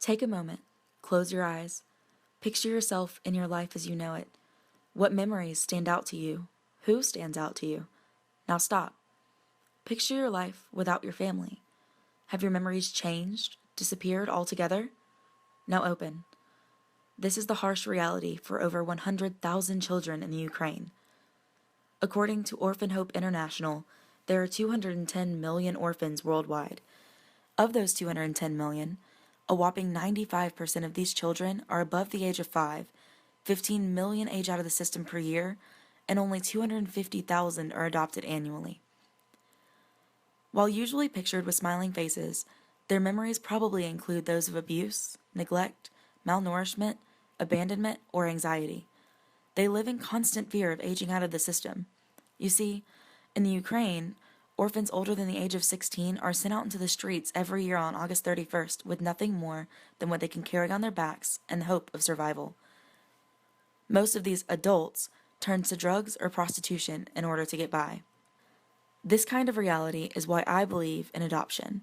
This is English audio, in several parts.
Take a moment, close your eyes, picture yourself in your life as you know it. What memories stand out to you? Who stands out to you? Now stop. Picture your life without your family. Have your memories changed, disappeared altogether? Now open. This is the harsh reality for over 100,000 children in the Ukraine. According to Orphan Hope International, there are 210 million orphans worldwide. Of those 210 million, a whopping 95% of these children are above the age of 5, 15 million age out of the system per year, and only 250,000 are adopted annually. While usually pictured with smiling faces, their memories probably include those of abuse, neglect, malnourishment, abandonment, or anxiety. They live in constant fear of aging out of the system. You see, in the Ukraine, orphans older than the age of 16 are sent out into the streets every year on August 31st with nothing more than what they can carry on their backs and the hope of survival. Most of these adults turn to drugs or prostitution in order to get by. This kind of reality is why I believe in adoption.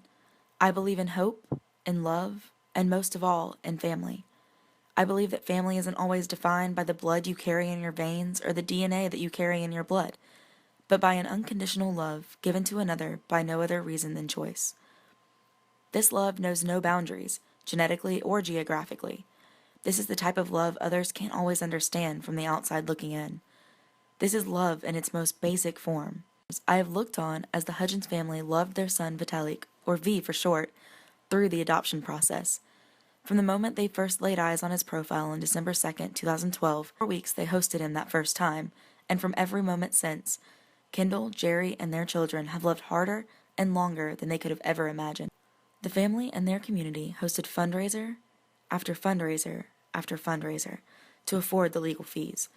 I believe in hope, in love, and most of all, in family. I believe that family isn't always defined by the blood you carry in your veins or the DNA that you carry in your blood, but by an unconditional love given to another by no other reason than choice. This love knows no boundaries, genetically or geographically. This is the type of love others can't always understand from the outside looking in. This is love in its most basic form. I have looked on as the Hudgens family loved their son Vitalik, or V for short, through the adoption process. From the moment they first laid eyes on his profile on December 2nd, 2012, 4 weeks they hosted him that first time, and from every moment since, Kendall, Jerry, and their children have loved harder and longer than they could have ever imagined. The family and their community hosted fundraiser after fundraiser after fundraiser to afford the legal fees.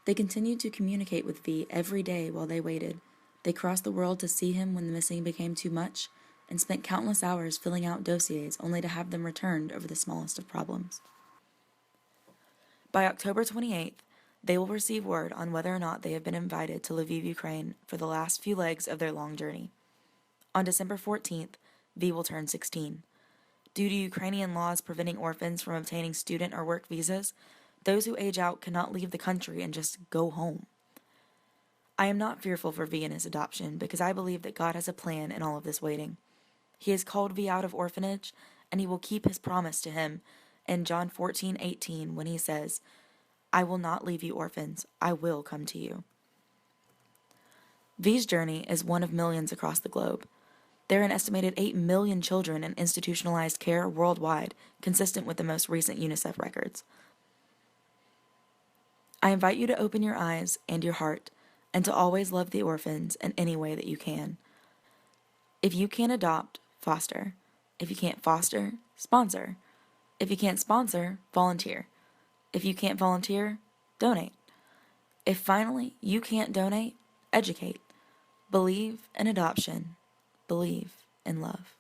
They continued to communicate with V every day while they waited. They crossed the world to see him when the missing became too much, and spent countless hours filling out dossiers only to have them returned over the smallest of problems. By October 28th, they will receive word on whether or not they have been invited to Lviv, Ukraine for the last few legs of their long journey. On December 14th, V will turn 16. Due to Ukrainian laws preventing orphans from obtaining student or work visas, those who age out cannot leave the country and just go home. I am not fearful for V and his adoption because I believe that God has a plan in all of this waiting. He has called V out of orphanage, and he will keep his promise to him in John 14:18 when he says, "I will not leave you orphans, I will come to you." V's journey is one of millions across the globe. There are an estimated 8 million children in institutionalized care worldwide, consistent with the most recent UNICEF records. I invite you to open your eyes and your heart, and to always love the orphans in any way that you can. If you can't adopt, foster. If you can't foster, sponsor. If you can't sponsor, volunteer. If you can't volunteer, donate. If finally you can't donate, educate. Believe in adoption. Believe in love.